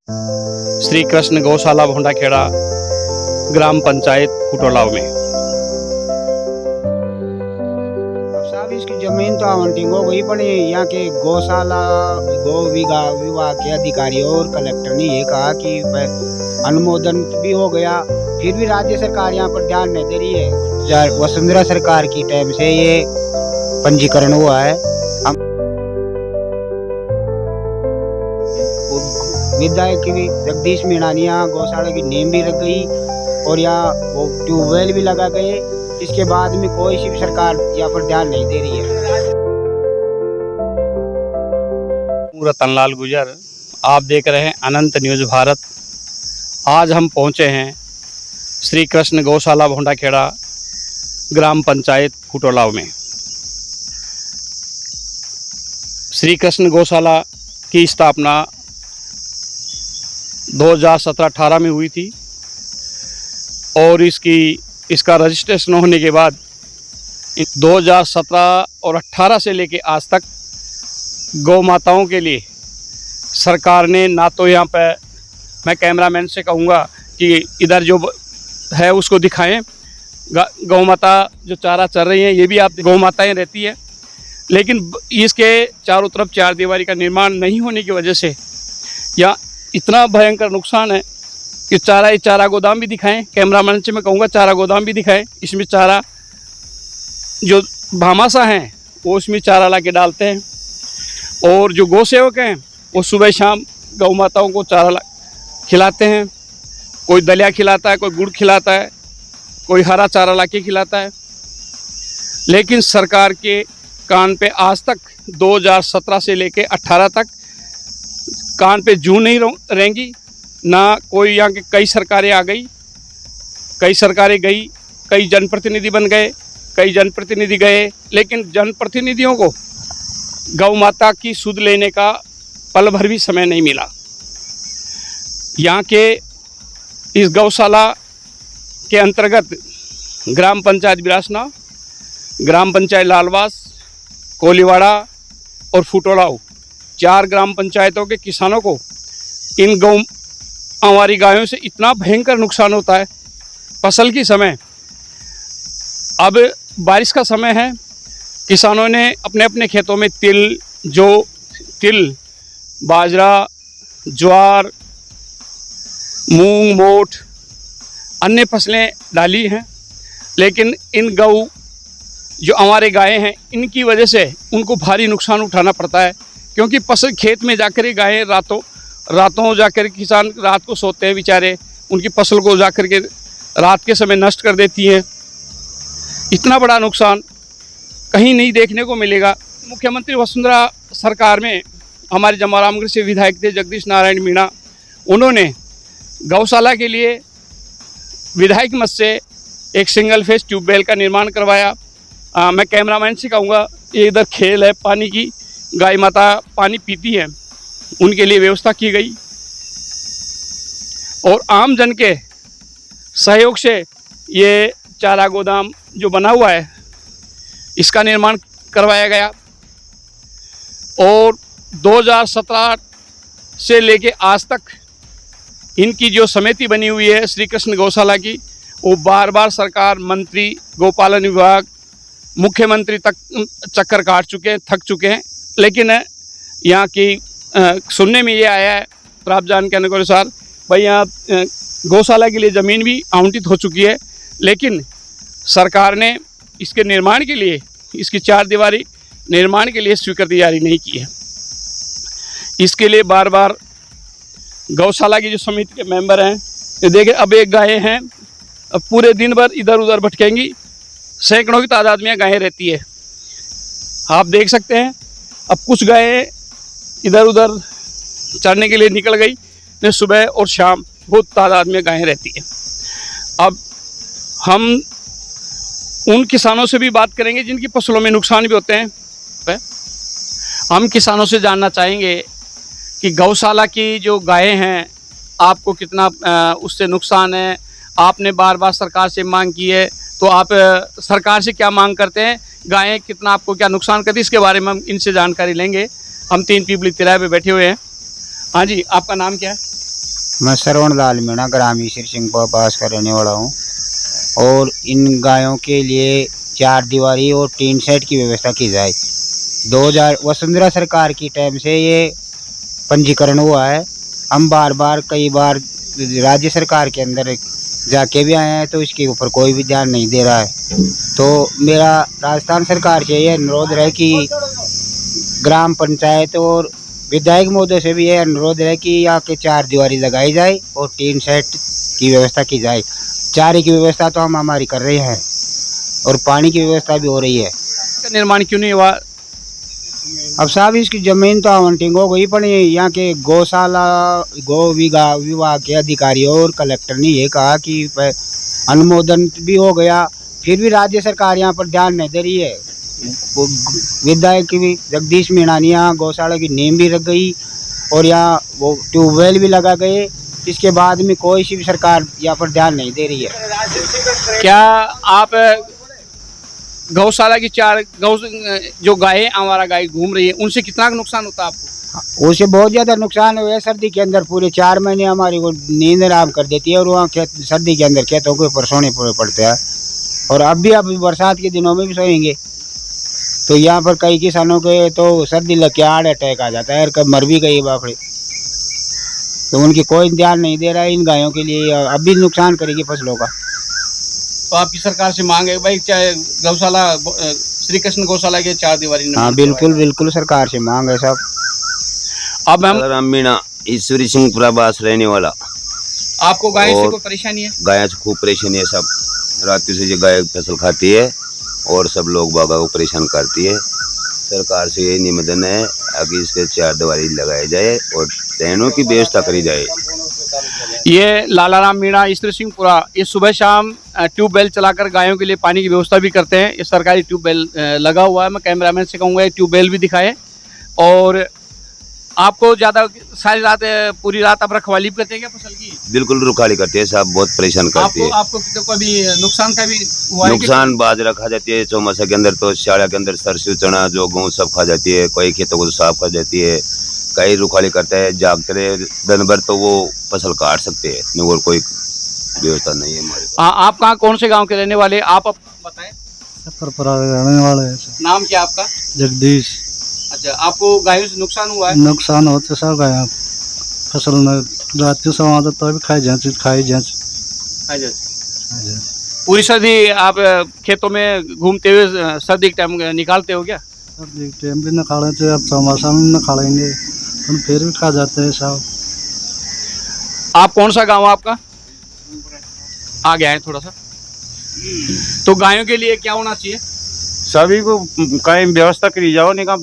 श्री कृष्ण गौशाला भोंडाखेड़ा ग्राम पंचायत फुटोलाव में। साहब इसकी जमीन तो आवंटिंग हो गई, पर यहाँ के गौशाला गौ विभाग के अधिकारियों और कलेक्टर ने ये कहा कि अनुमोदन भी हो गया, फिर भी राज्य सरकार यहाँ पर ध्यान नहीं दे रही है। वसुंधरा सरकार की टाइम से ये पंजीकरण हुआ है। हम विधायक की जगदीश मीणानिया गौशाला की नींव भी रख गई और यहाँ वो ट्यूबवेल भी लगा गए। इसके बाद में कोई सी भी सरकार यहाँ पर ध्यान नहीं दे रही है। रतनलाल गुजर, आप देख रहे हैं अनंत न्यूज़ भारत। आज हम पहुंचे हैं श्री कृष्ण गौशाला भोंडाखेड़ा ग्राम पंचायत फुटोलाव में। श्री कृष्ण गौशाला की स्थापना 2017-18 में हुई थी और इसका रजिस्ट्रेशन होने के बाद 2017 और 18 से लेके आज तक गौ माताओं के लिए सरकार ने ना तो यहाँ पे, मैं कैमरामैन से कहूँगा कि इधर जो है उसको दिखाएं, गौ माता जो चारा चर रही हैं ये भी आप गौ माताएँ रहती है, लेकिन इसके चारों तरफ चार दीवारी का निर्माण नहीं होने की वजह से या इतना भयंकर नुकसान है कि चारा गोदाम भी दिखाएं। कैमरामैन से मैं कहूँगा चारा गोदाम भी दिखाएं। इसमें चारा जो भामाशाह हैं वो उसमें चारा ला के डालते हैं और जो गौ सेवक हैं वो सुबह शाम गौ माताओं को चारा खिलाते हैं। कोई दलिया खिलाता है, कोई गुड़ खिलाता है, कोई हरा चारा ला के खिलाता है। लेकिन सरकार के कान पे आज तक 2017 से लेके 18 तक कान पे जूं नहीं रहेंगी ना। कोई यहाँ के कई सरकारें आ गई, कई सरकारें गई, कई जनप्रतिनिधि बन गए, कई जनप्रतिनिधि गए, लेकिन जनप्रतिनिधियों को गौ माता की सुध लेने का पल भर भी समय नहीं मिला। यहाँ के इस गौशाला के अंतर्गत ग्राम पंचायत बिरासना, ग्राम पंचायत लालवास, कोलीवाड़ा और फुटोलाव, 4 ग्राम पंचायतों के किसानों को इन हमारी गायों से इतना भयंकर नुकसान होता है। फसल की समय, अब बारिश का समय है, किसानों ने अपने अपने खेतों में तिल, बाजरा, ज्वार, मूंग, मोठ, अन्य फसलें डाली हैं, लेकिन इन जो हमारे गायें हैं इनकी वजह से उनको भारी नुकसान उठाना पड़ता है, क्योंकि फसल खेत में जाकर ही गायें रातों जाकर किसान रात को सोते हैं बेचारे, उनकी फसल को जाकर के रात के समय नष्ट कर देती हैं। इतना बड़ा नुकसान कहीं नहीं देखने को मिलेगा। मुख्यमंत्री वसुंधरा सरकार में हमारे जमारामगढ़ से विधायक थे जगदीश नारायण मीणा, उन्होंने गौशाला के लिए विधायक मद से एक सिंगल फेस ट्यूबवेल का निर्माण करवाया। मैं कैमरामैन से कहूँगा ये इधर खेल है पानी की, गाय माता पानी पीती है, उनके लिए व्यवस्था की गई और आम जन के सहयोग से ये चारा गोदाम जो बना हुआ है इसका निर्माण करवाया गया और 2017 से लेके आज तक इनकी जो समिति बनी हुई है श्री कृष्ण गौशाला की, वो बार बार सरकार, मंत्री, गौपालन विभाग, मुख्यमंत्री तक चक्कर काट चुके हैं, थक चुके हैं, लेकिन यहाँ की सुनने में ये आया है, प्राप्त जानकारी के अनुसार भाई यहाँ गौशाला के लिए ज़मीन भी आवंटित हो चुकी है, लेकिन सरकार ने इसके निर्माण के लिए, इसकी 4 दीवारी निर्माण के लिए स्वीकृति जारी नहीं की है। इसके लिए बार बार गौशाला की जो समिति के मेंबर हैं, ये देखें अब एक गायें हैं, अब पूरे दिन भर इधर उधर भटकेंगी, सैकड़ों की तादाद में गायें रहती है, आप देख सकते हैं। अब कुछ गायें इधर उधर चरने के लिए निकल गई, ने सुबह और शाम बहुत तादाद में गायें रहती है। अब हम उन किसानों से भी बात करेंगे जिनकी फसलों में नुकसान भी होते हैं। हम किसानों से जानना चाहेंगे कि गौशाला की जो गायें हैं आपको कितना उससे नुकसान है। आपने बार बार सरकार से मांग की है, तो आप सरकार से क्या मांग करते हैं, गायें कितना आपको क्या नुकसान करती है, इसके बारे में हम इनसे जानकारी लेंगे। हम 3 पीपली तिराहे पे बैठे हुए हैं। हाँ जी, आपका नाम क्या है? मैं श्रवण लाल मीणा ग्रामीण श्री सिंह पास का रहने वाला हूँ। और इन गायों के लिए 4 दीवारी और टीन सेट की व्यवस्था की जाए। 2000 वसुंधरा सरकार की टाइम से ये पंजीकरण हुआ है। हम बार कई बार राज्य सरकार के अंदर जाके भी आए हैं, तो इसके ऊपर कोई भी ध्यान नहीं दे रहा है। तो मेरा राजस्थान सरकार से ये अनुरोध है कि ग्राम पंचायत और विधायक महोदय से भी ये अनुरोध है कि यहाँ के 4 दीवारी लगाई जाए और टीन सेट की व्यवस्था की जाए। चारे की व्यवस्था तो हम हमारी कर रहे हैं और पानी की व्यवस्था भी हो रही है। इसका निर्माण क्यों नहीं हुआ? अब साहब इसकी ज़मीन तो आवंटिंग हो गई, पर यहाँ के गौशाला गौ विभाग के अधिकारियों और कलेक्टर ने ये कहा कि अनुमोदन भी हो गया, फिर भी राज्य सरकार यहाँ पर ध्यान नहीं दे रही है। विधायक की भी जगदीश मीणा ने यहाँ गौशाला की नींव भी रख गई और यहाँ वो ट्यूबवेल भी लगा गए। इसके बाद में कोई सी भी सरकार यहाँ पर ध्यान नहीं दे रही है। क्या आप गौशाला की 4 गौ जो गायें आवारा गाय घूम रही है, उनसे कितना नुकसान होता है आपको? उससे बहुत ज़्यादा नुकसान हुआ है। सर्दी के अंदर पूरे 4 महीने हमारी वो नींद आराम कर देती है और वहाँ सर्दी के अंदर खेतों के ऊपर सोने पड़ते हैं। और अब बरसात के दिनों में भी सोएंगे तो यहाँ पर कई किसानों के तो सर्दी लग के हार्ट अटैक आ जाता है और कब मर भी गई बापड़े। तो उनकी कोई ध्यान नहीं दे रहा है इन गायों के लिए, अब भी नुकसान करेगी फसलों का। तो आपकी सरकार से मांग है भाई, चाहे गौशाला श्री कृष्ण गौशाला के 4 दीवारी? हाँ बिल्कुल सरकार से मांग है साहब। अब हम राम मीणा ईश्वरी सिंह पुराबास रहने वाला। आपको गाय से कोई परेशानी है? गाय से खूब परेशानी है सब। रात से जो गाय फसल खाती है और सब लोग बाबा को परेशान करती है। सरकार से ये निवेदन है कि इसके 4 दीवारी लगाई जाए और ट्रेनों की व्यवस्था करी जाए। ये लालाराम मीणा ईश्वर सिंहपुरा ये सुबह शाम ट्यूबवेल चलाकर गायों के लिए पानी की व्यवस्था भी करते हैं। ये सरकारी ट्यूबवेल लगा हुआ है। मैं कैमरामैन से कहूँगा ट्यूबवेल भी दिखाए। और आपको ज़्यादा सारी रात पूरी रात आप रखवाली भी करते हैं क्या फसल की? बिल्कुल रुखाली करती है साहब, बहुत परेशान करती है। आपको कभी नुकसान का भी हुआ है? नुकसान बाजरा खा जाती है चौमासा के अंदर, तो शाला के अंदर सरसों चना जो गेहूँ सब खा जाती है। कई खेतों को साफ कर जाती है, कई रुखाली करता है। जागते रहे दिन भर तो वो फसल काट सकते हैं और कोई व्यवस्था नहीं है हमारे। आप कहाँ कौन से गाँव के रहने वाले? आप बताएं। रहने वाले हैं। नाम क्या आपका? जगदीश। अच्छा, आपको गायों से नुकसान हुआ है? नुकसान होते सब गया फसल में रात सब आता तो भी खाई जाए। पूरी सर्दी आप खेतों में घूमते हुए सर्दी के टाइम निकालते हो क्या? सर्दी के टाइम भी निकाले थे, अब चौमासा में निकालेंगे तो फिर भी खा जाते हैं सब। आप कौन सा गाँव आपका? आ गया है थोड़ा सा। तो गायों के लिए क्या होना चाहिए? सभी को कहीं व्यवस्था करी जाओ, नहीं का